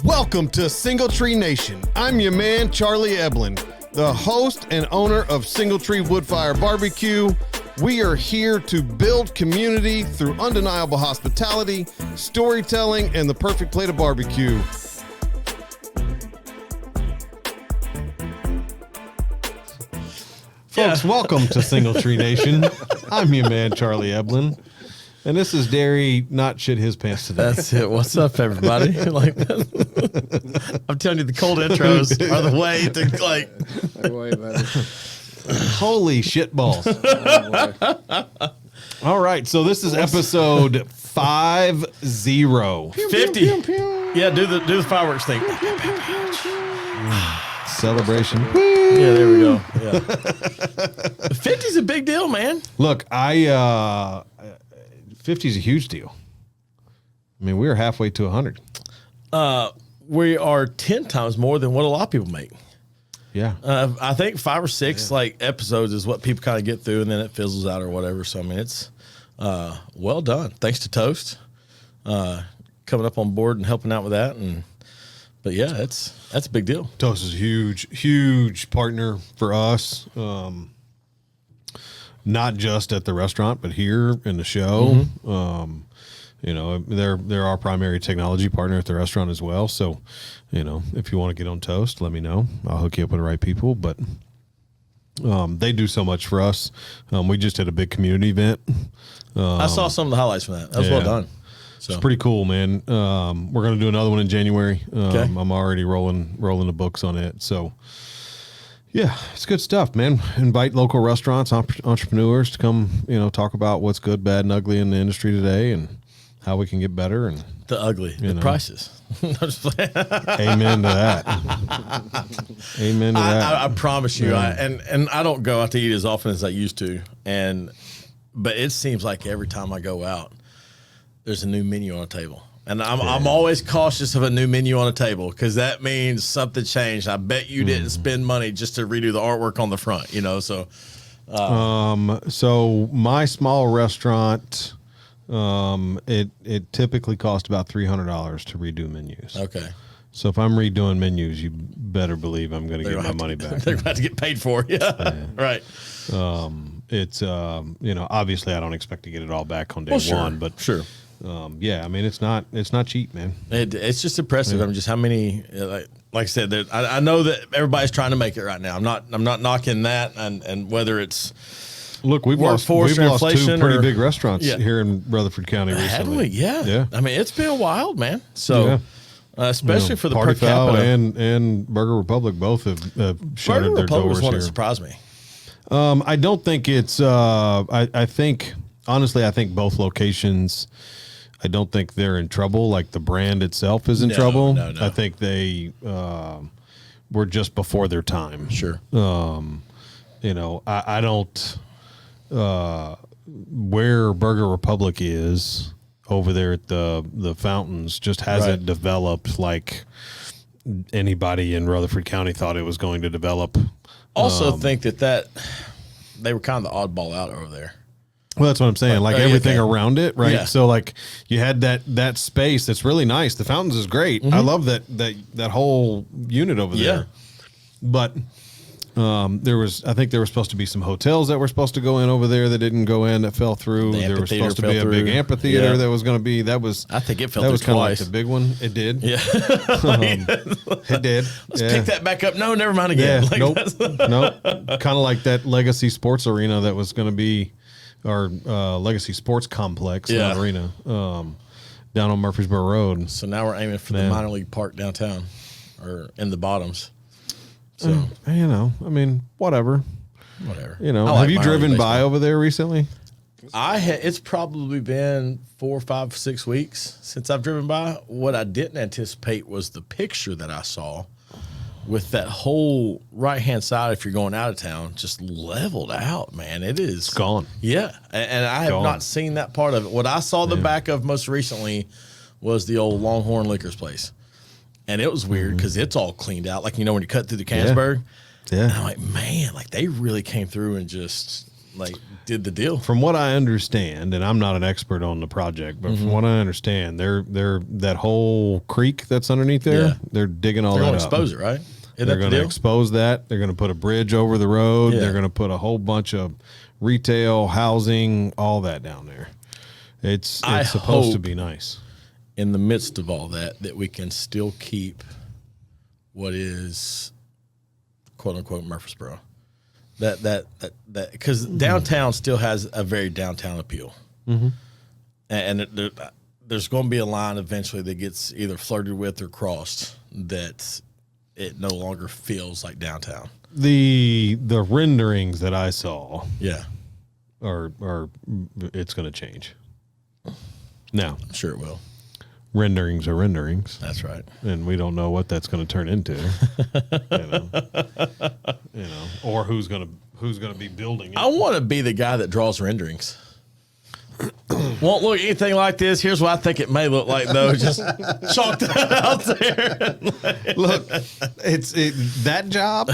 Welcome to Single Tree Nation. I'm your man, Charlie Eblin, the host and owner of Single Tree Woodfire Barbecue. We are here to build community through undeniable hospitality, storytelling, and the perfect plate of barbecue. Folks, welcome to Single Tree Nation. I'm your man, Charlie Eblin. And this is Derry, not shit his pants today. That's it. What's up, everybody? I'm telling you, the cold intros are the way to Holy shit balls. All right, so this is episode 50. 50. Yeah, do the fireworks thing. Celebration. Yeah, there we go. Yeah. 50 is a big deal, man. Look, 50 is a huge deal. I mean, we're halfway to 100. We are 10 times more than what a lot of people make. Yeah. I think 5 or 6 episodes is what people kind of get through, and then it fizzles out or whatever. So I mean, it's well done. Thanks to Toast coming up on board and helping out with that. But yeah, that's a big deal. Toast is a huge partner for us. Not just at the restaurant, but here in the show. Mm-hmm. They're our primary technology partner at the restaurant as well. So, if you want to get on Toast, let me know. I'll hook you up with the right people. But they do so much for us. We just had a big community event. I saw some of the highlights from that. That was well done. So. It's pretty cool, man. We're going to do another one in January. Okay. I'm already rolling the books on it. So, yeah, it's good stuff, man. Invite local restaurants, entrepreneurs to come, talk about what's good, bad, and ugly in the industry today and how we can get better. And the ugly, the prices. Amen to that. Amen to that. I promise you, and I don't go out to eat as often as I used to, but it seems like every time I go out, there's a new menu on the table. And I'm always cautious of a new menu on a table because that means something changed. I bet you didn't spend money just to redo the artwork on the front, so. So my small restaurant, it typically costs about $300 to redo menus. Okay. So if I'm redoing menus, you better believe I'm going to get my money back. They're going to get paid for it. Yeah. Right. It's, obviously I don't expect to get it all back on day one, but sure. I mean, it's not cheap, man. It's just impressive. I mean, just how many, like I said, I know that everybody's trying to make it right now. I'm not knocking that, and whether it's we've lost two pretty big restaurants here in Rutherford County recently. Haven't we? Yeah. I mean, it's been wild, man. So, especially for the per capita and Burger Republic both have shuttered their doors was one here. That surprised me. I don't think it's. I think honestly, I think both locations. I don't think they're in trouble. Like the brand itself is in trouble. No. I think they were just before their time. Sure. I don't. Where Burger Republic is over there at the fountains just hasn't developed like anybody in Rutherford County thought it was going to develop. Also, think that they were kind of the oddball out over there. Well, that's what I'm saying. Like everything around it, right? Yeah. So like you had that space that's really nice. The fountains is great. I love that whole unit over there. But I think there were supposed to be some hotels that were supposed to go in over there that didn't go in, that fell through. There was supposed to be a big amphitheater that was going to be. I think it fell through. That was kind of like twice. the big one. It did. Yeah. It did. Let's pick that back up. No, never mind again. Yeah. Nope. Kind of like that Legacy Sports Arena that was going to be. Our Legacy Sports Complex, not arena, down on Murfreesboro Road. So now we're aiming for the minor league park downtown, or in the bottoms. So I mean, whatever. Have you driven by over there recently? It's probably been 4, 5, 6 weeks since I've driven by. What I didn't anticipate was the picture that I saw. With that whole right-hand side, if you're going out of town, just leveled out, man. It's gone. Yeah, and I have not seen that part of it. What I saw the back of most recently was the old Longhorn Liquors place. And it was weird because it's all cleaned out. Like, when you cut through the Canonsburg. Yeah. And I'm like, man, like they really came through and just like did the deal. From what I understand, and I'm not an expert on the project, but from what I understand, they're that whole creek that's underneath there. Yeah. They're digging all They're that going to up. expose it, right? Isn't They're that going the to deal? expose that. They're going to put a bridge over the road. Yeah. They're going to put a whole bunch of retail, housing, all that down there. It's supposed to be nice. In the midst of all that we can still keep what is quote unquote Murfreesboro. That because downtown still has a very downtown appeal, and there's going to be a line eventually that gets either flirted with or crossed that it no longer feels like downtown. The renderings that I saw, are it's going to change. Now, I'm sure it will. Renderings are renderings. That's right. And we don't know what that's going to turn into. Or who's going to be building it. I want to be the guy that draws renderings. Won't look anything like this. Here's what I think it may look like, though. Just chalk that out there. Look, it's that job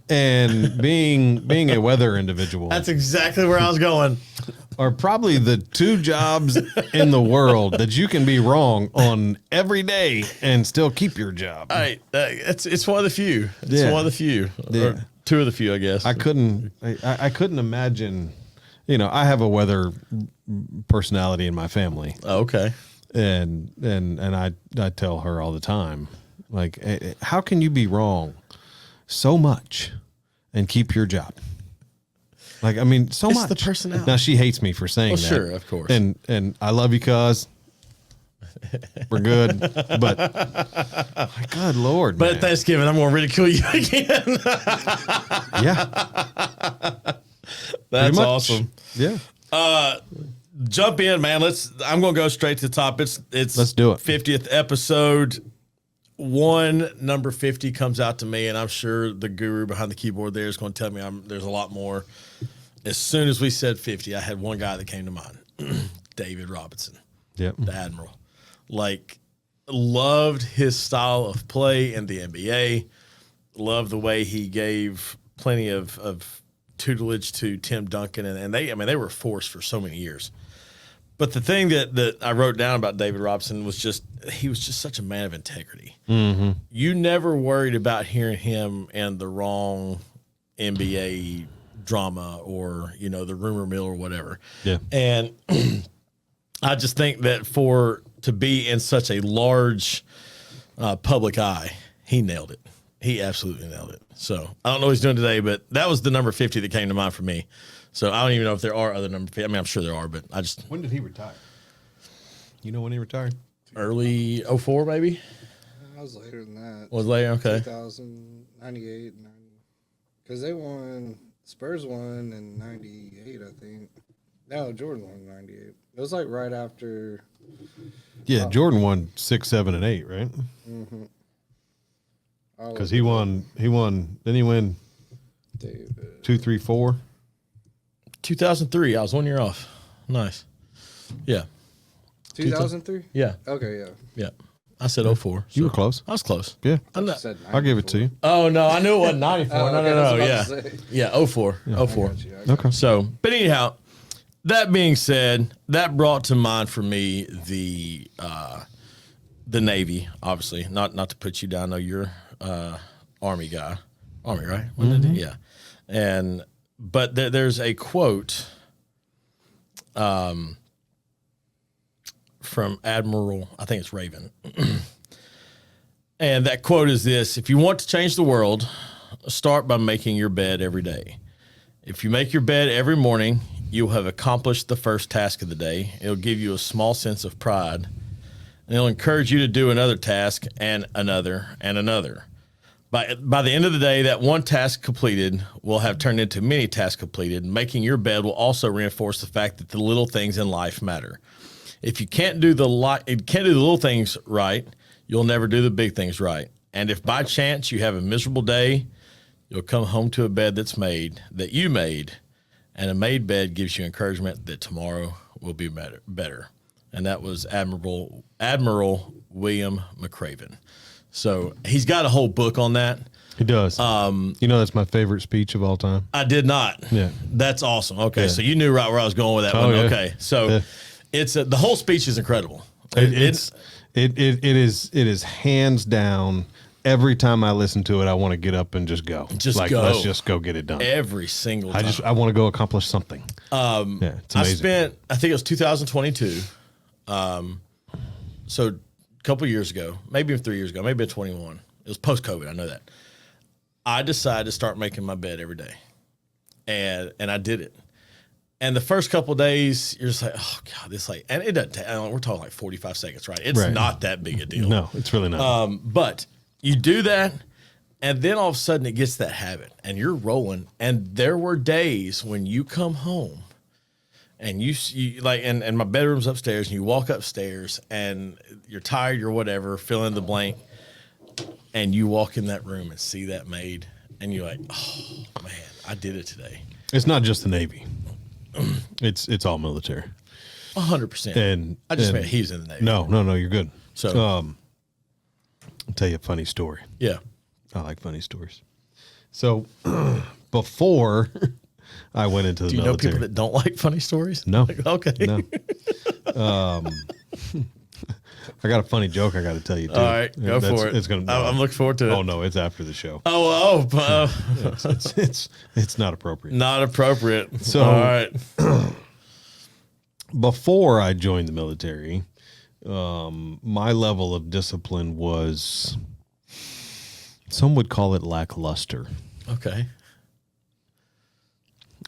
and being a weather individual. That's exactly where I was going. Are probably the two jobs in the world that you can be wrong on every day and still keep your job. All right, it's one of the few. It's Yeah. one of the few, or two of the few, I guess. I couldn't imagine. I have a weather personality in my family. Oh, okay. And I tell her all the time, like, how can you be wrong so much and keep your job? Like, I mean, so It's much. the personality. Now she hates me for saying that. Sure, of course. And I love you, cuz we're good. But my good Lord, But man. at Thanksgiving, I'm going to ridicule you again. Yeah. That's much. awesome. Yeah. Jump in, man. I'm going to go straight to the top. It's Let's do it. 50th episode. Number 50 comes out to me, and I'm sure the guru behind the keyboard there is going to tell me there's a lot more. As soon as we said 50, I had one guy that came to mind, David Robinson, Yep. the Admiral. Like, loved his style of play in the NBA. Loved the way he gave plenty of tutelage to Tim Duncan, and they were a force for so many years. But the thing that I wrote down about David Robinson was he was just such a man of integrity. Mm-hmm. You never worried about hearing him in the wrong NBA drama or, the rumor mill or whatever. Yeah. And I just think that to be in such a large public eye, he nailed it. He absolutely nailed it. So I don't know what he's doing today, but that was the number 50 that came to mind for me. So I don't even know if there are other number 50. I mean, I'm sure there are, but I just. When did he retire? You know when he retired? Early 04, maybe? I was later than that. Was later? Okay. 2098, because they won. Spurs won in 98, I think. No, Jordan won in 98. It was like right after. Yeah, Jordan won 6, 7, and 8, right? Mm-hmm. Because he won. Didn't he win David. 2, 3, 4? 2003. I was 1 year off. Nice. Yeah. 2003? Yeah. Okay, yeah. Yeah. I said 04. You were close. I was close. Yeah. Said I'll give it to you. Oh, no. I knew it wasn't 94. Oh, okay, No. I was Yeah. about to say. Yeah. 04. 04. Got you. Okay. So, but anyhow, that being said, that brought to mind for me the Navy, obviously. Not to put you down. I know you're Army guy. Army, right? Mm-hmm. Yeah. But there's a quote from Admiral, I think it's Raven. And that quote is this: if you want to change the world, start by making your bed every day. If you make your bed every morning, you'll have accomplished the first task of the day. It'll give you a small sense of pride, and it'll encourage you to do another task and another and another. By the end of the day, that one task completed will have turned into many tasks completed. Making your bed will also reinforce the fact that the little things in life matter. If you can't do the little things right, you'll never do the big things right. And if by chance you have a miserable day, you'll come home to a bed that you made, and a made bed gives you encouragement that tomorrow will be better. And that was Admiral William McRaven. So he's got a whole book on that. He does. You know, that's my favorite speech of all time. I did not. Yeah. That's awesome. Okay. Yeah. So you knew right where I was going with that Oh, one. yeah. Okay. So Yeah. it's the whole speech is incredible. It is hands down. Every time I listen to it, I want to get up and just go. Go. Let's just go get it done. Every single time. I want to go accomplish something. Yeah, it's amazing. I think it was 2022. So a couple years ago, maybe 3 years ago, maybe 21. It was post-COVID. I know that. I decided to start making my bed every day, and I did it. And the first couple of days, you're just like, oh God, this and it doesn't take. We're talking like 45 seconds, right? It's not that big a deal. No, it's really not. But you do that, and then all of a sudden it gets that habit, and you're rolling. And there were days when you come home, and you like, and my bedroom's upstairs, and you walk upstairs, and you're tired, you're whatever, fill in the blank, and you walk in that room and see that made, and you're like, oh man, I did it today. It's not just the Navy. It's all military. 100%. And I just meant he's in the Navy. No, you're good. So I'll tell you a funny story. yeah. I like funny stories. So before I went into the Do you military, know people that don't like funny stories? No. Okay. No. I got a funny joke I got to tell you too. All right, go for it. It's gonna. I'm looking forward to it. Oh no, it's after the show. It's not appropriate. Not appropriate. So- all right. Before I joined the military, my level of discipline was, some would call it lackluster Okay.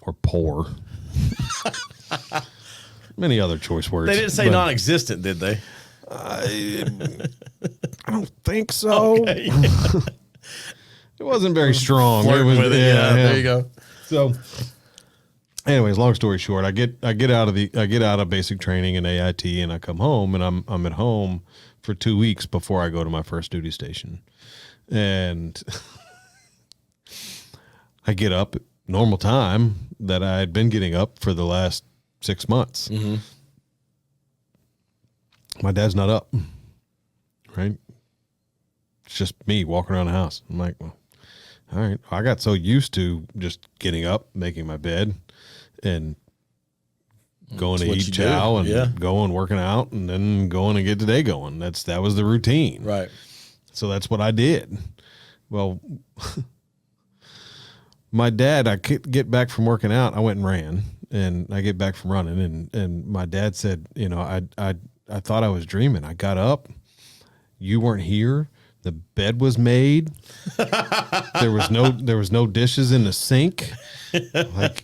or poor. Many other choice words. They didn't say but non-existent, did they? I don't think so. Okay. It wasn't very strong. Flirt It was, with it. Yeah, there you go. So, anyways, long story short, I get out of basic training in AIT, and I come home, and I'm at home for 2 weeks before I go to my first duty station, and I get up at normal time that I had been getting up for the last 6 months. Mm-hmm. My dad's not up, right? It's just me walking around the house. I'm like, well, all right. I got so used to just getting up, making my bed, and going to eat chow and going working out, and then going and get the day going. That was the routine. Right. So that's what I did. Well, my dad, I could get back from working out. I went and ran, and I get back from running, and my dad said, you know, I thought I was dreaming. I got up. You weren't here. The bed was made. There was no dishes in the sink. Like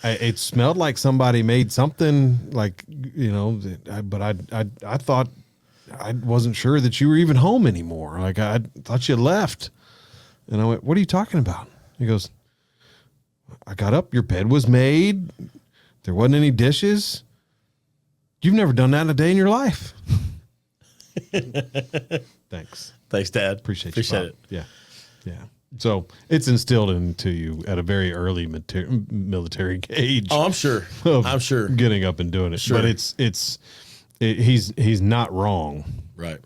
it smelled like somebody made something, like, you know, but I thought, I wasn't sure that you were even home anymore. Like I thought you left. And I went, what are you talking about? He goes, I got up, your bed was made. There wasn't any dishes. You've never done that in a day in your life. Thanks. Thanks, Dad. Appreciate it. Yeah. Yeah. So it's instilled into you at a very early military age. Oh, I'm sure. I'm sure. Getting up and doing it. Sure. But he's not wrong. Right.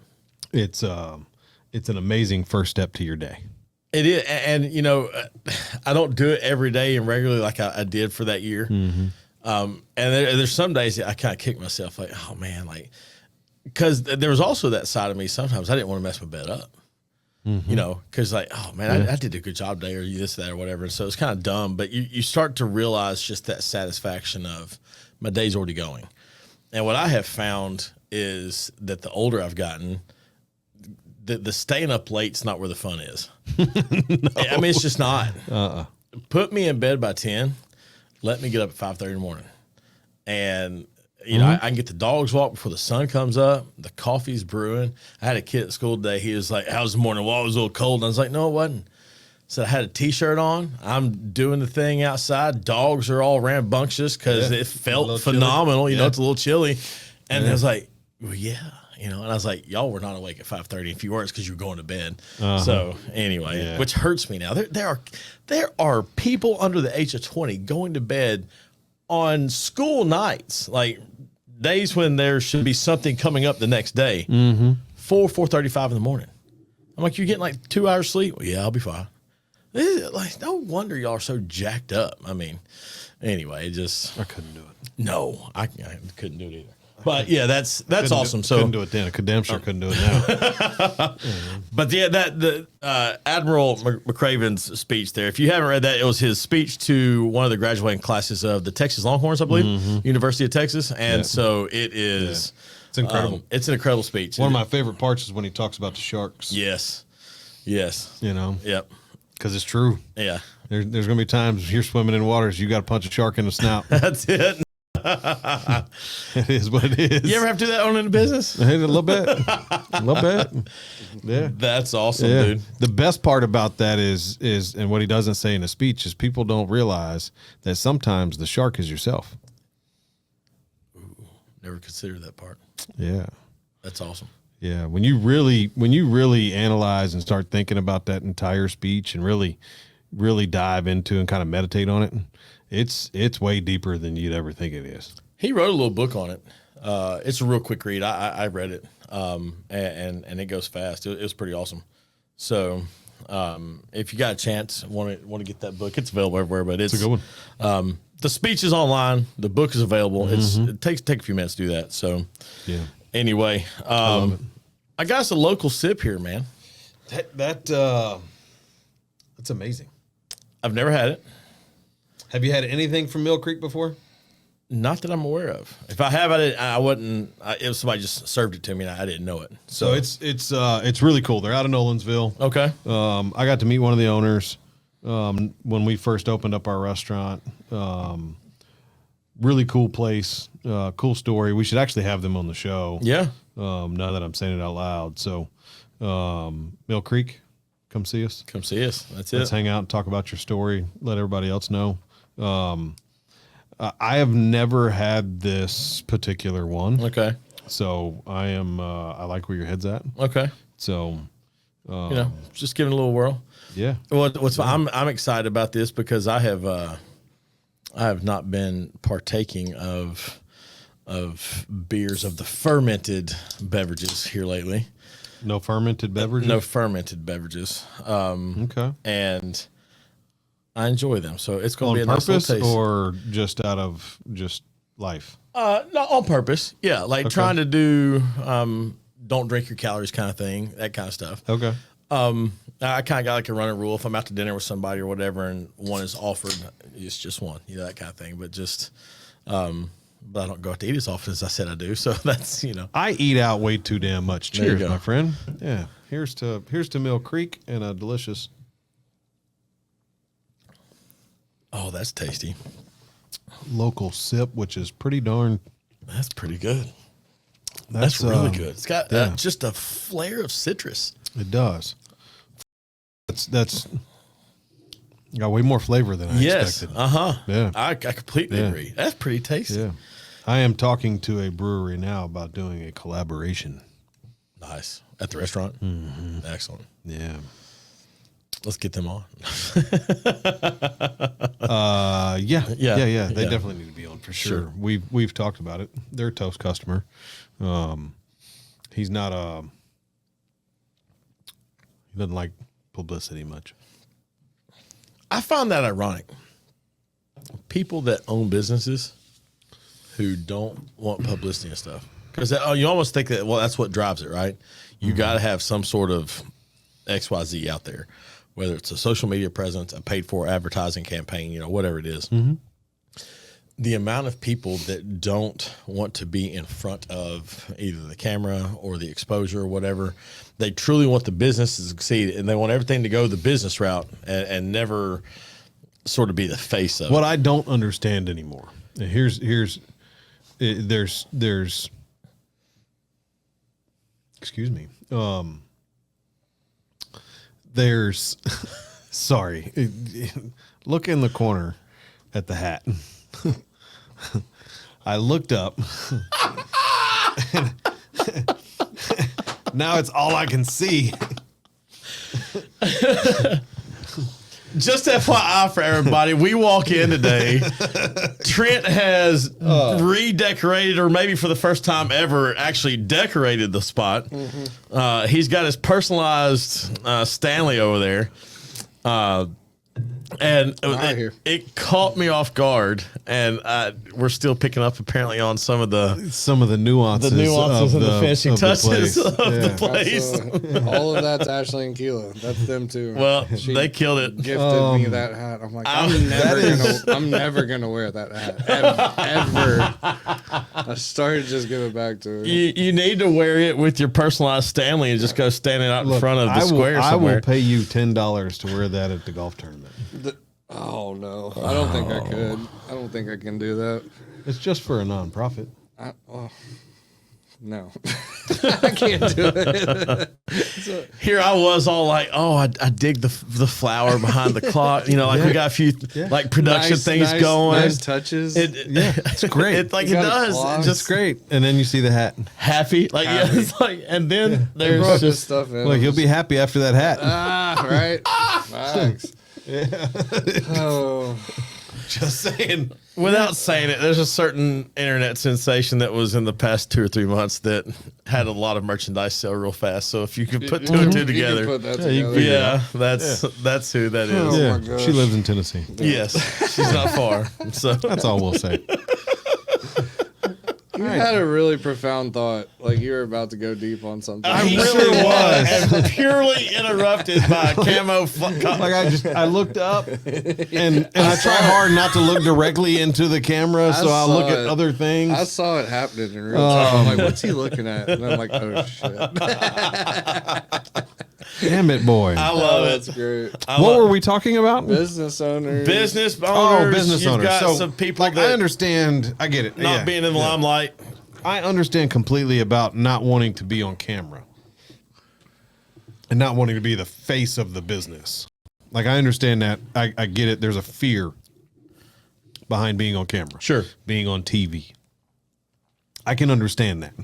It's an amazing first step to your day. It is, and you know, I don't do it every day and regularly like I did for that year. Mm-hmm. And there's some days that I kind of kick myself, like, oh man, like, because there was also that side of me. Sometimes I didn't want to mess my bed up, Mm-hmm. you know, because like, oh man, I did a good job today, or this, that, or whatever. And so it's kind of dumb, but you start to realize just that satisfaction of my day's already going. And what I have found is that the older I've gotten, the staying up late's not where the fun is. No. I mean, it's just not. Put me in bed by 10. Let me get up at 5:30 in the morning. And, you know, I can get the dogs walked before the sun comes up. The coffee's brewing. I had a kid at school today. He was like, how's the morning? Well, it was a little cold. And I was like, no, it wasn't. So I had a T-shirt on. I'm doing the thing outside. Dogs are all rambunctious because it felt phenomenal. Chilly. You know, it's a little chilly. And I was like, well, yeah. You know, and I was like, y'all were not awake at 5:30. If you were, it's because you were going to bed. So anyway, which hurts me now. There are people under the age of 20 going to bed on school nights, like days when there should be something coming up the next day, 4:35 in the morning. I'm like, you're getting like 2 hours sleep? Well, yeah, I'll be fine. Like, no wonder y'all are so jacked up. I mean, anyway, I couldn't do it. No, I couldn't do it either. But yeah, that's awesome. Couldn't do it then. I damn sure couldn't do it now. But yeah, the Admiral McCraven's speech there. If you haven't read that, it was his speech to one of the graduating classes of the Texas Longhorns, I believe, University of Texas, and so it is. Yeah. It's incredible. It's an incredible speech. One of my favorite parts is when he talks about the sharks. Yes. You know. Yep. Because it's true. Yeah. There's going to be times you're swimming in waters, you got to punch a shark in the snout. That's it. It is what it is. You ever have to do that on in the business? A little bit. A little bit. Yeah. That's awesome, dude. The best part about that is, and what he doesn't say in the speech is people don't realize that sometimes the shark is yourself. Ooh, never considered that part. Yeah. That's awesome. Yeah. When you really analyze and start thinking about that entire speech and really dive into and kind of meditate on it, it's way deeper than you'd ever think it is. He wrote a little book on it. It's a real quick read. I read it, and it goes fast. It was pretty awesome. So, if you got a chance, want to get that book, it's available everywhere. But it's a good one. The speech is online. The book is available. It takes a few minutes to do that. So, yeah. Anyway, I got us a local sip here, man. That's amazing. I've never had it. Have you had anything from Mill Creek before? Not that I'm aware of. If I have it, I wouldn't. It was somebody just served it to me, and I didn't know it. So it's really cool. They're out of Nolensville. Okay. I got to meet one of the owners when we first opened up our restaurant. Really cool place. Cool story. We should actually have them on the show. Yeah. Now that I'm saying it out loud. So, Mill Creek, come see us. Come see us. Let's hang out and talk about your story. Let everybody else know. I have never had this particular one. Okay. So I like where your head's at. Okay. So, just giving it a little whirl. Yeah. I'm excited about this because I have not been partaking of beers of the fermented beverages here lately. No fermented beverages? No fermented beverages. Okay. And I enjoy them. So it's going to be a nice little taste. Or just out of just life? No, on purpose. Yeah, like trying to do don't drink your calories kind of thing, that kind of stuff. Okay. I kind of got like a running rule. If I'm out to dinner with somebody or whatever and one is offered, it's just one, that kind of thing. But just, but I don't go out to eat as often as I said I do. So that's, I eat out way too damn much. There you Cheers, go. my friend. Yeah. Here's to Mill Creek and a delicious. Oh, that's tasty. Local sip, which is pretty darn. That's pretty good. That's really good. It's got yeah. just a flare of citrus. It does. That's got way more flavor than I expected. Yeah. I completely agree. That's pretty tasty. Yeah. I am talking to a brewery now about doing a collaboration. Nice. At the restaurant? Mm-hmm. Excellent. Yeah. Let's get them on. Yeah. They definitely need to be on for sure. We've talked about it. They're a Toast customer. He's not he doesn't like publicity much. I find that ironic. People that own businesses who don't want publicity and stuff. Because you almost think that, well, that's what drives it, right? You got to have some sort of XYZ out there, whether it's a social media presence, a paid for advertising campaign, whatever it is. Mm-hmm. The amount of people that don't want to be in front of either the camera or the exposure or whatever, they truly want the business to succeed and they want everything to go the business route and never sort of be the face of what I don't understand anymore. And there's excuse me. There's sorry. Look in the corner at the hat. I looked up. Now it's all I can see. Just FYI for everybody, we walk in today. Trent has redecorated, or maybe for the first time ever, actually decorated the spot. Mm-hmm. He's got his personalized Stanley over there. And Out here. it caught me off guard, and we're still picking up apparently on some of the nuances, and the finishing of the touches place. of the Yeah. place. All of that's Ashley and Keela. That's them too. Well, She they killed it. gifted me that hat. I'm like, I'm never gonna wear that hat ever. I started just giving it back to her. You need to wear it with your personalized Stanley and just go standing out in Look, front of the I square will somewhere. pay you $10 to wear that at the golf tournament. Oh no, I don't think I could. I don't think I can do that. It's just for a nonprofit. No, I can't do it. Here I was all like, oh, I dig the flower behind the clock. You know, like we got a few like production things going. Nice touches. It's great. It's like it got a does. clock. It's just Great. And then you see the hat. happy. Like yeah, Happy. it's like, and then They there's brought this just stuff in. Look, you'll be happy after that hat. right. Thanks. Oh, Just saying. without saying it, there's a certain internet sensation that was in the past 2 or 3 months that had a lot of merchandise sell real fast. So if you could put two and two you can together, put that you can together. yeah, that's who that is. Oh, Yeah, my gosh. she lives in Tennessee. Yes, she's not far. So That's all we'll say. You had a really profound thought, like you were about to go deep on something. I He really sure was, and purely interrupted by a camo. Like I looked up and I try hard not to look directly into the camera, so I'll look at it. other things. I saw it happening in real time. I'm like, what's he looking at? And I'm like, oh shit. Damn it, boy. I love That's it. great. What were we talking about? Business owners. Business owners. Business You've owners. got So, some people like, that I understand. I get it. not Yeah. being in the limelight. I understand completely about not wanting to be on camera and not wanting to be the face of the business. Like, I understand that. I get it. There's a fear behind being on camera. Sure. Being on TV. I can understand that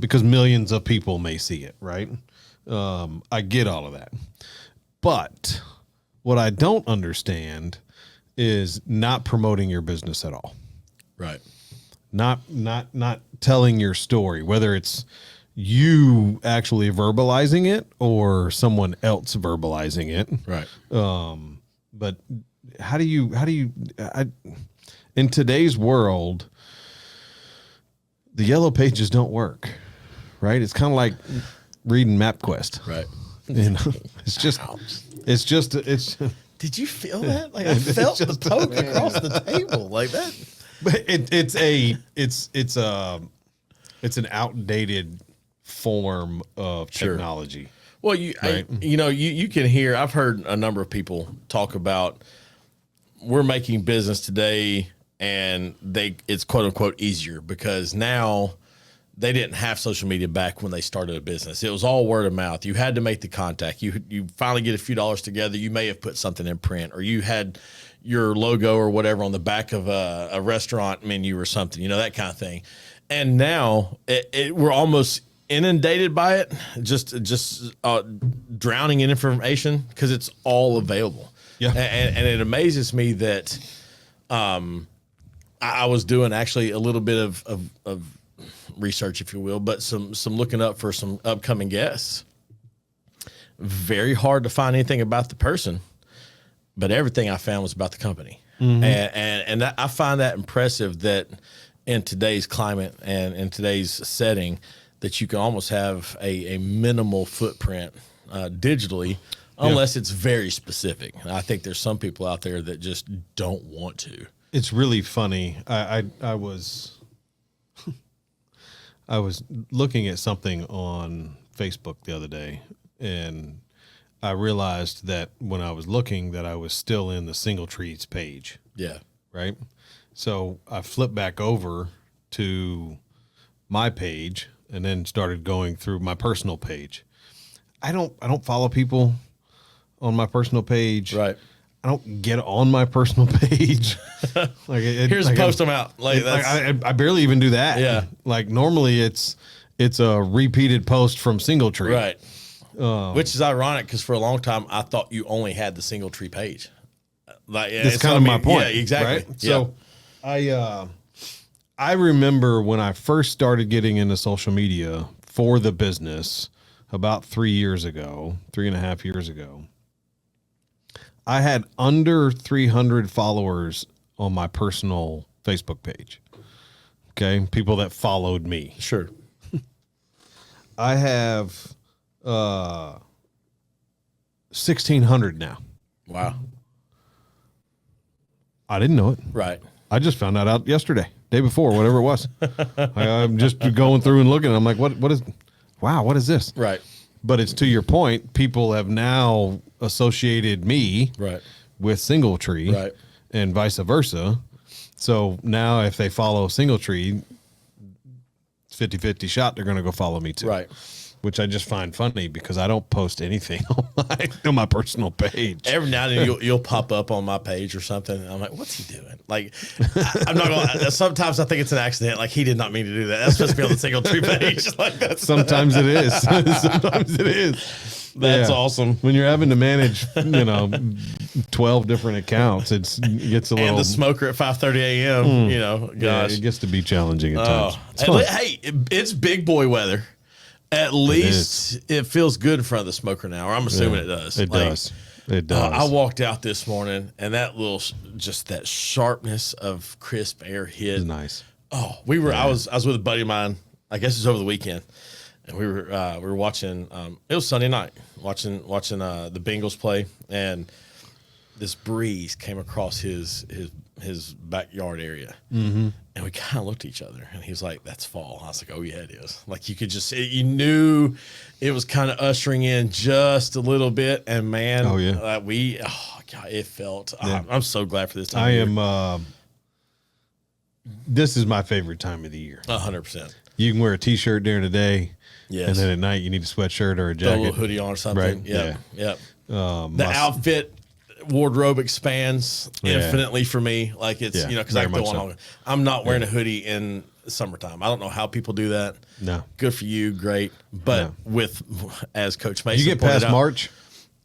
because millions of people may see it, right? I get all of that. But what I don't understand is not promoting your business at all. Right. Not telling your story, whether it's you actually verbalizing it or someone else verbalizing it. Right. But how do you in today's world, the yellow pages don't work, right? It's kind of like reading MapQuest. Right. You know, it's just. Did you feel that? Like I felt the poke across the table like that. But it's an outdated form of technology. Well, you Right. you can hear. I've heard a number of people talk about we're making business today, and it's quote unquote easier because now they didn't have social media back when they started a business. It was all word of mouth. You had to make the contact. You finally get a few dollars together. You may have put something in print, or you had your logo or whatever on the back of a restaurant menu or something, that kind of thing. And now we're almost inundated by it, just drowning in information because it's all available. Yeah. And it amazes me that I was doing actually a little bit of research, if you will, but some looking up for some upcoming guests. Very hard to find anything about the person, but everything I found was about the company. Mm-hmm. And I find that impressive that in today's climate and in today's setting that you can almost have a minimal footprint digitally, unless it's very specific. And I think there's some people out there that just don't want to. It's really funny. I was looking at something on Facebook the other day, and I realized that when I was looking that I was still in the single trees page. Yeah. Right. So I flipped back over to my page and then started going through my personal page. I don't follow people on my personal page. Right. I don't get on my personal page. Here's a post them out. Like that's, I barely even do that. Yeah. Like normally it's a repeated post from Single Tree. right. Which is ironic because for a long time I thought you only had the single tree page. Like That's kind of my point. Yeah, exactly. Right? So I remember when I first started getting into social media for the business about 3.5 years ago, I had under 300 followers on my personal Facebook page. Okay, people that followed me. Sure. I have 1,600 now. Wow. I didn't know it. Right. I just found that out yesterday, day before, whatever it was. I'm just going through and looking. And I'm like, what is? Wow, what is this? Right. But it's to your point. People have now associated me Right. with Singletree, Right. and vice versa. So now, if they follow Singletree, 50-50 shot, they're going to go follow me too. Right. Which I just find funny because I don't post anything on my personal page. Every now and then you'll pop up on my page or something. And I'm like, what's he doing? Like, I'm not gonna. Sometimes I think it's an accident. Like, he did not mean to do that. That's supposed to be on the Singletree page. Like, that's Sometimes it is. Sometimes it is. That's Yeah. awesome. When you're having to manage, 12 different accounts, it gets a little. And the smoker at 5:30 a.m. Gosh, it gets to be challenging at times. It's Hey, fun. hey, it's big boy weather. At least it feels good in front of the smoker now. Or I'm assuming it does. It does. It does. I walked out this morning, and that just that sharpness of crisp air hit. It's nice. Oh, I was with a buddy of mine. I guess it was over the weekend, and we were watching. It was Sunday night, watching the Bengals play, and this breeze came across his backyard area, and we kind of looked at each other, and he was like, "That's fall." I was like, "Oh yeah, it is." Like, you could just you knew it was kind of ushering in just a little bit, and man, Oh, yeah. God, it felt. Yeah. I'm so glad for this time. I of year. am. This is my favorite time of the year. 100%. You can wear a t-shirt during the day, Yes. and then at night you need a sweatshirt or a Throw a little jacket. hoodie on or something. Right, Yep. Yep. Um, The my- outfit wardrobe expands Yeah. infinitely for me. Like, it's, Yeah, because I very can much throw so. on. I'm not wearing a hoodie in summertime. I don't know how people do that. No. Good for you. Great. But as Coach Mason You get pointed past out- March,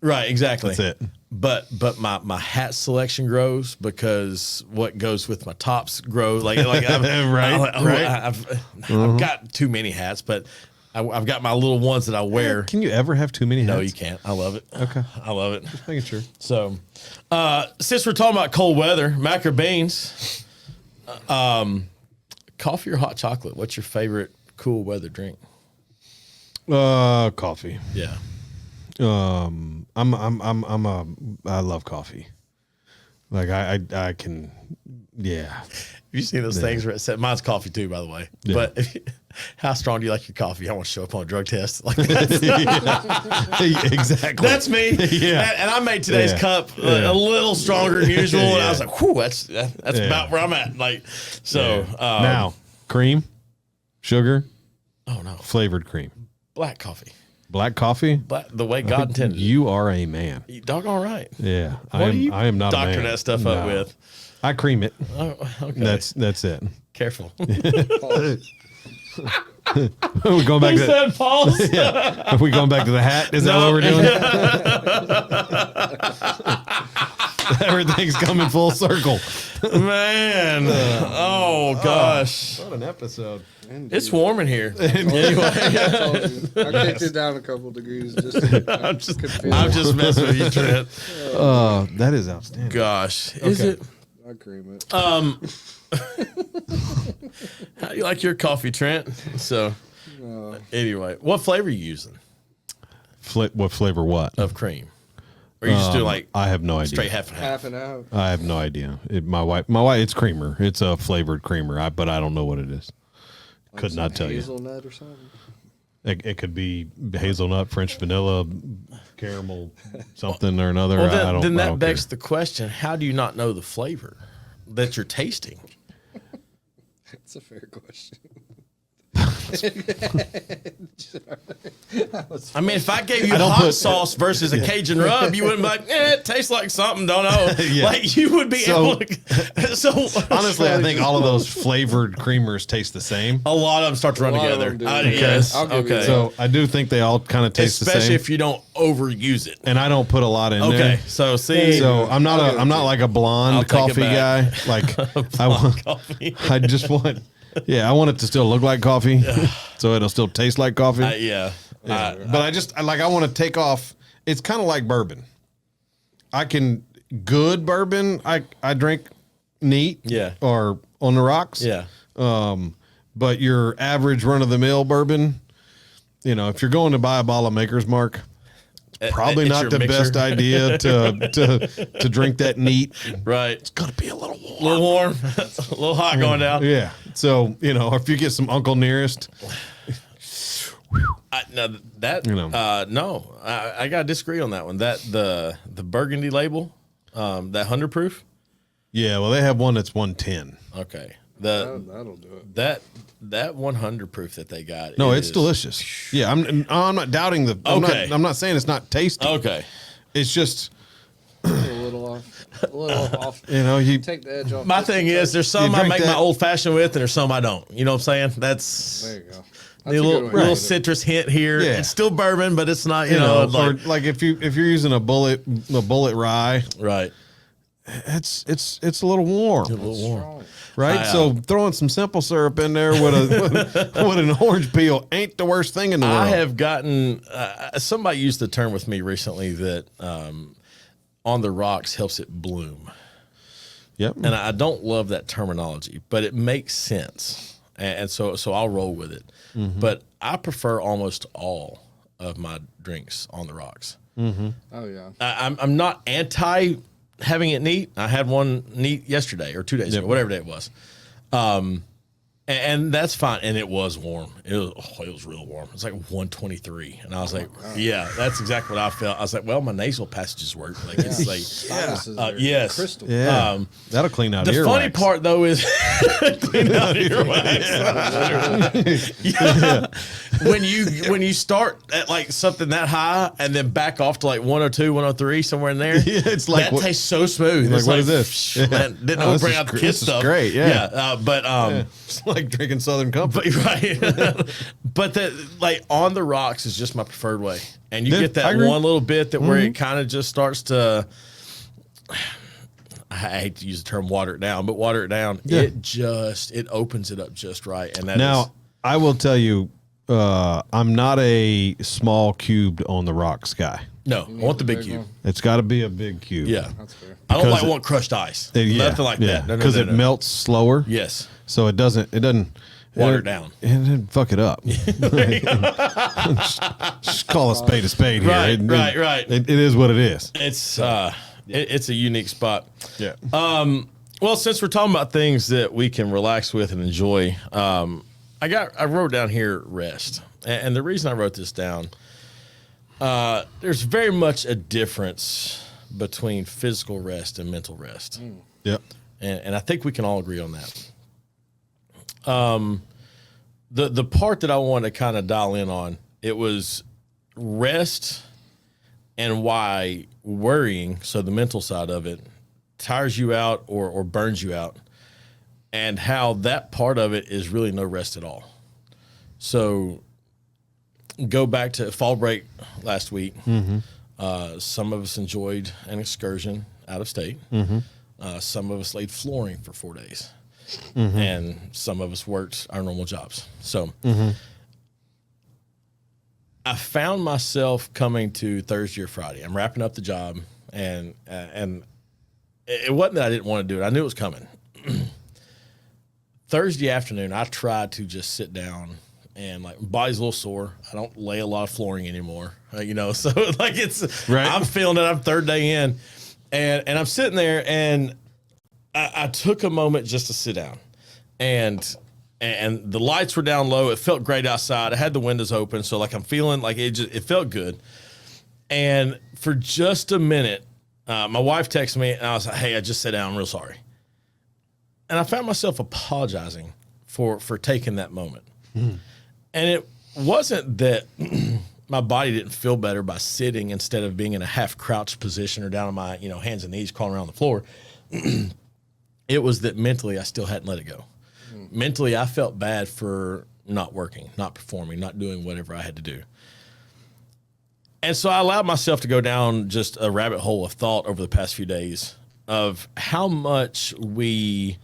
Right. Exactly. that's it. But my hat selection grows because what goes with my tops grows. Like Right, right. I've got too many hats, but I've got my little ones that I wear. Can you ever have too many hats? No, you can't. I love it. Okay. I love it. Making sure. So, since we're talking about cold weather, mac or beans, coffee or hot chocolate? What's your favorite cool weather drink? Coffee. Yeah. I love coffee. Like I can, yeah. You seen those things where it said, mine's coffee too, by the way. Yeah. But how strong do you like your coffee? I want to show up on a drug test. Like, that's, Exactly. that's me. Yeah. And I made today's Yeah. cup a little stronger than usual. And I was Yeah. like, whew, that's about where I'm at. Like, so Now, cream, sugar, oh no, flavored cream, black coffee. black coffee. The way God intended. You are a man. You doggone right. Yeah, What do you I am not a doctor man. that stuff up No. with? I cream it. Oh, okay. That's it. Careful. Are we going back to said pause. Are we going back to the hat? Is that what we're doing? Everything's coming full circle. Man. Oh, gosh. What an episode. It's warm in here. I told you. I kicked it down a couple degrees. I'm just messing with you, Trent. That is outstanding. Gosh. Is Okay. it? I cream it. How do you like your coffee, Trent? So, anyway, what flavor are you using What flavor? What? of cream? Or are you just doing like I have no idea. straight half and half? Half and half. I have no idea. My wife, it's creamer. It's a flavored creamer. But I don't know what it is. Could not tell you. Hazelnut or something. It could be hazelnut, French vanilla, caramel, something or another. Well, I don't. then I that don't begs care. the question: how do you not know the flavor that you're tasting? It's a fair question. I mean, if I gave you I don't hot put- sauce versus a Cajun rub, you wouldn't be like, it tastes like something, don't know. Yeah. Like, you would be So- able to. So, Honestly, I think all of those flavored creamers taste the same. a lot of them start to run A lot of together. them do. Yes. I'll give you Okay. that. So I do think they all kind of taste the Especially same. if you don't overuse it. And I don't put a lot in Okay. there. So, see. So I'm not I'll give it to you. like a I'll blonde take it coffee guy. back. Like I want. coffee. I just want. Yeah, I want it to still look like coffee, so it'll still taste like coffee. Yeah. But I want to take off. It's kind of like bourbon. I can good bourbon, I drink neat. Yeah. Or on the rocks. Yeah. But your average run of the mill bourbon, you know, if you're going to buy a bottle of Maker's Mark, it's probably It's not your the mixer. best idea to drink that neat. Right. It's gonna be a little warm. A little warm, a little hot going down. Yeah. So, you know, if you get some Uncle Nearest, No, that You know. no, I gotta disagree on that one. That the Burgundy label, that 100 proof. yeah, well, they have one that's 110. Okay, That'll do it. that 100 proof that they got. No, it's is- delicious. Yeah, I'm not doubting the. Okay. I'm not saying it's not tasty. Okay, It's just, A little off. A little off. you know, you Take the edge off. my just a thing is touch. there's some You I drink make my that- old fashioned with, and there's some I don't. You know what I'm saying? That's There you go. a That's a little good way to put it. citrus hint here. Yeah. It's still bourbon, but it's not. You you know, know, or like, like if you're using a bullet rye, right. it's a little warm, Strong. right? So throwing some simple syrup in there with an orange peel ain't the worst thing in the world. I have gotten somebody used the term with me recently that on the rocks helps it bloom. Yep. And I don't love that terminology, but it makes sense. And so I'll roll with it. But I prefer almost all of my drinks on the rocks. Oh yeah. I'm not anti having it neat. I had one neat yesterday or 2 days ago, whatever day it was. And that's fine. And it was warm. It was real warm. It was like 123. And I was like, yeah, that's exactly what I felt. I was like, well, my nasal passages work. Like it's like, Sinuses are yes. crystal. Yeah. That'll clean out The earwax. funny part though is clean out earwax. Yeah. When you start at like something that high and then back off to like 102, 103, somewhere in there, Yeah, it's like that what- tastes so smooth. Like, It's what is this? Yeah. Man, didn't Oh, know this bring is out the gr- kid this is stuff. great, yeah. But It's like drinking Southern Comfort. right. But that like on the rocks is just my preferred way. And you Yeah, get I that agree. one little bit that where it kind of just starts to I hate to use the term water it down, but water it down. Yeah. It opens it up just right. And that Now, is I will tell you, I'm not a small cubed on the rocks guy. no, I want the big cube. It's got to be a big cube. Yeah. That's fair. I don't Because want crushed ice. Yeah, Nothing like that. No, no, Because no, it no. melts slower. Yes. So it doesn't Water it down. And then fuck it up. Just call a spade here. Right, right, right. It is what it is. It's it's a unique spot. Yeah. Well, since we're talking about things that we can relax with and enjoy, I wrote down here rest, and the reason I wrote this down, there's very much a difference between physical rest and mental rest, Yep. and I think we can all agree on that. The part that I want to kind of dial in on, it was rest and why worrying, so the mental side of it, tires you out or burns you out, and how that part of it is really no rest at all. So go back to fall break last week. Some of us enjoyed an excursion out of state. Some of us laid flooring for 4 days. And some of us worked our normal jobs. So I found myself coming to Thursday or Friday. I'm wrapping up the job, and it wasn't that I didn't want to do it. I knew it was coming. Thursday afternoon, I tried to just sit down and like body's a little sore. I don't lay a lot of flooring anymore, so like it's Right. I'm feeling it. I'm third day in, and I'm sitting there and I took a moment just to sit down, and the lights were down low. It felt great outside. I had the windows open, so like I'm feeling like it felt good. And for just a minute, my wife texted me, and I was like, "Hey, I just sat down. I'm real sorry." And I found myself apologizing for taking that moment. And it wasn't that my body didn't feel better by sitting instead of being in a half crouched position or down on my hands and knees crawling around the floor. It was that mentally I still hadn't let it go. Mentally, I felt bad for not working, not performing, not doing whatever I had to do. And so I allowed myself to go down just a rabbit hole of thought over the past few days of how much we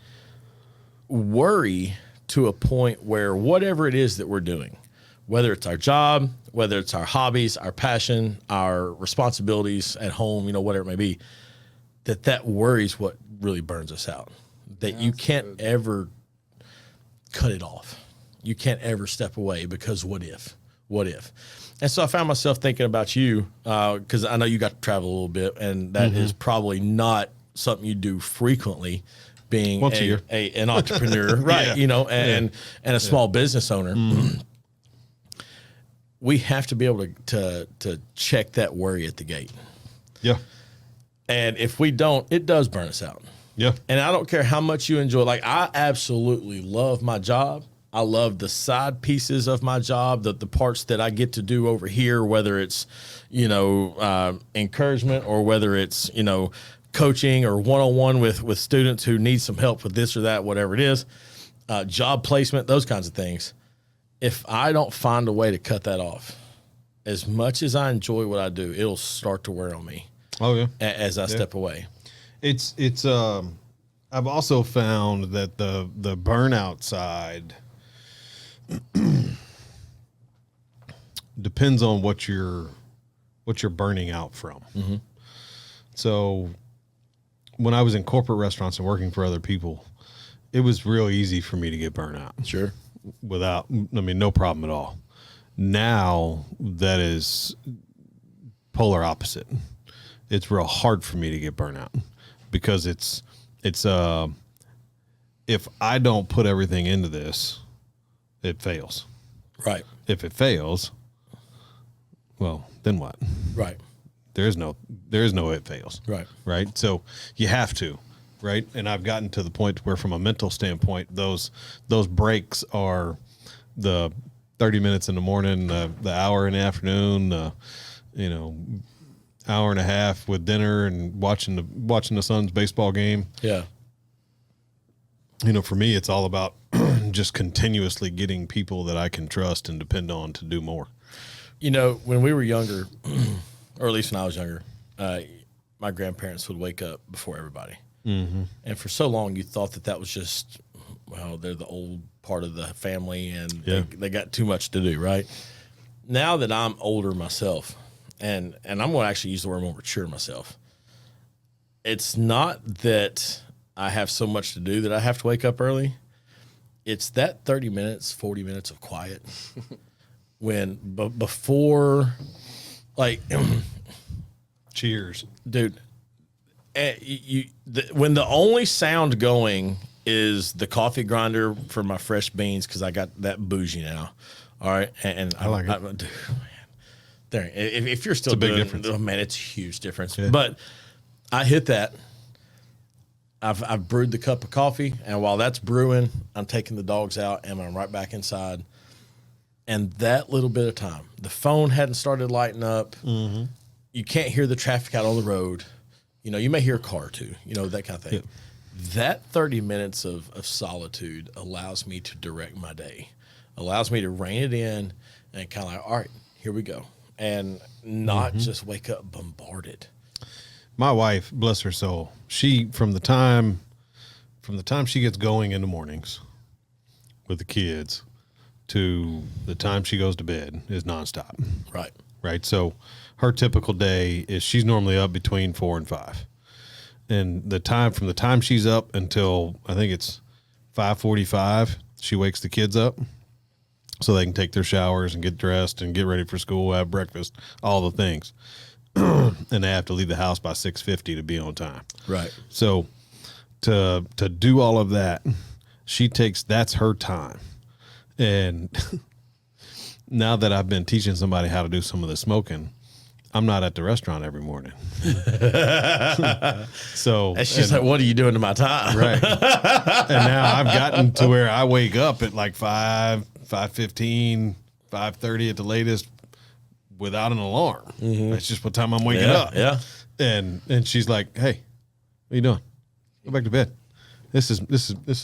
worry to a point where whatever it is that we're doing, whether it's our job, whether it's our hobbies, our passion, our responsibilities at home, whatever it may be, that worry's what really burns us out. That you can't ever cut it off. You can't ever step away because what if? What if? And so I found myself thinking about you because I know you got to travel a little bit, and that is probably not something you do frequently, being an entrepreneur, right? You know, and a small business owner. We have to be able to check that worry at the gate. Yeah. And if we don't, it does burn us out. Yeah. And I don't care how much you enjoy. Like, I absolutely love my job. I love the side pieces of my job, the parts that I get to do over here, whether it's, you know, encouragement or whether it's, you know, coaching or one-on-one with students who need some help with this or that, whatever it is, job placement, those kinds of things. If I don't find a way to cut that off, as much as I enjoy what I do, it'll start to wear on me. Oh yeah. As I step away. It's I've also found that the burnout side depends on what you're burning out from. So when I was in corporate restaurants and working for other people, it was real easy for me to get burnt out. Sure. No problem at all. Now that is polar opposite. It's real hard for me to get burnt out because it's if I don't put everything into this, it fails. Right. If it fails, well, then what? Right. There is no it fails. Right. Right. So you have to, right? And I've gotten to the point where from a mental standpoint, those breaks are the 30 minutes in the morning, the hour in the afternoon, you know, hour and a half with dinner and watching the Suns baseball game. Yeah. You know, for me, it's all about just continuously getting people that I can trust and depend on to do more. You know, when we were younger, or at least when I was younger, my grandparents would wake up before everybody. And for so long, you thought that was just, well, they're the old part of the family and they got too much to do, right? Now that I'm older myself, and I'm going to actually use the word more mature myself, it's not that I have so much to do that I have to wake up early. It's that 30 minutes, 40 minutes of quiet before, like, cheers, dude. When the only sound going is the coffee grinder for my fresh beans because I got that bougie now. All right, and I like it. Dude, man, there. If you're still it's a big doing, difference. Oh man, it's a huge difference. Yeah. But I hit that. I've brewed the cup of coffee, and while that's brewing, I'm taking the dogs out, and I'm right back inside. And that little bit of time, the phone hadn't started lighting up. You can't hear the traffic out on the road. You know, you may hear a car too, you know, that kind of thing. Yep. That 30 minutes of solitude allows me to direct my day, allows me to rein it in and kind of like, all right, here we go. And not just wake up bombarded. My wife, bless her soul, she from the time she gets going in the mornings with the kids to the time she goes to bed is nonstop. Right. Right. So her typical day is she's normally up between 4 and 5. And from the time she's up until I think it's 5:45, she wakes the kids up so they can take their showers and get dressed and get ready for school, have breakfast, all the things. And they have to leave the house by 6:50 to be on time. Right. So to do all of that, that's her time. And now that I've been teaching somebody how to do some of the smoking, I'm not at the restaurant every morning. So it's just like, what are you doing to my time? Right. And now I've gotten to where I wake up at like 5:15, 5:30 at the latest without an alarm. That's just what time I'm waking up. Yeah. And she's like, "Hey, what are you doing? Go back to bed. This is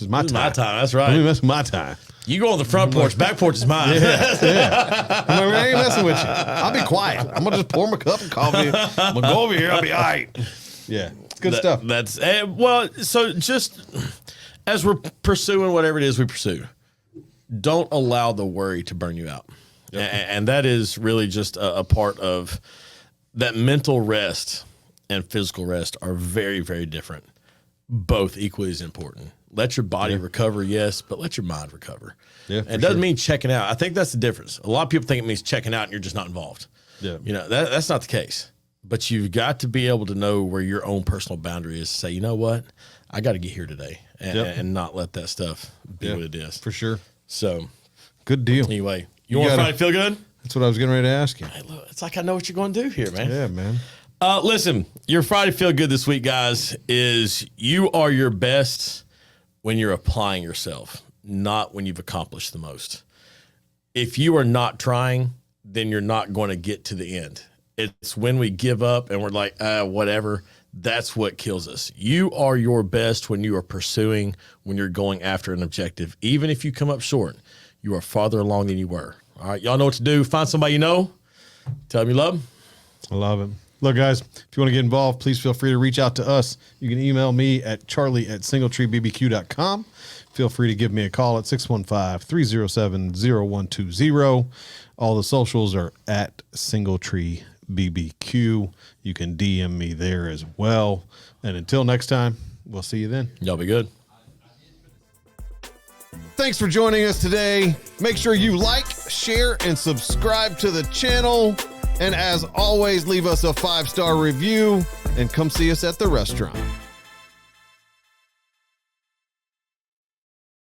my time. My time. That's right. That's my time. You go on the front porch. Back porch is mine. Yeah. I ain't messing with you. I'll be quiet. I'm gonna just pour my cup of coffee. I'm gonna go over here. I'll be all right. Yeah, it's good stuff. That's well. So just as we're pursuing whatever it is we pursue, don't allow the worry to burn you out. Yep. And that is really just a part of that mental rest and physical rest are very, very different. Both equally as important. Let your body recover, yes, but let your mind recover. Yeah, and it doesn't mean checking out. I think that's the difference. A lot of people think it means checking out and you're just not involved. Yeah. You know, that's not the case. But you've got to be able to know where your own personal boundary is. Say, you know what? I got to get here today and not let that stuff be what it is. For sure. So, good deal. Anyway, you want Friday feel good? That's what I was getting ready to ask you. Hey, look, it's like I know what you're going to do here, man. Yeah, man. Listen, your Friday feel good this week, guys, is you are your best when you're applying yourself, not when you've accomplished the most. If you are not trying, then you're not going to get to the end. It's when we give up and we're like, whatever. That's what kills us. You are your best when you are pursuing, when you're going after an objective. Even if you come up short, you are farther along than you were. All right, y'all know what to do. Find somebody you know. Tell them you love them. I love it. Look, guys, if you want to get involved, please feel free to reach out to us. You can email me at charlie@singletreebbq.com. Feel free to give me a call at 615-307-0120. All the socials are at SingletreeBBQ. You can DM me there as well. And until next time, we'll see you then. Y'all be good. Thanks for joining us today. Make sure you like, share, and subscribe to the channel. And as always, leave us a 5-star review and come see us at the restaurant.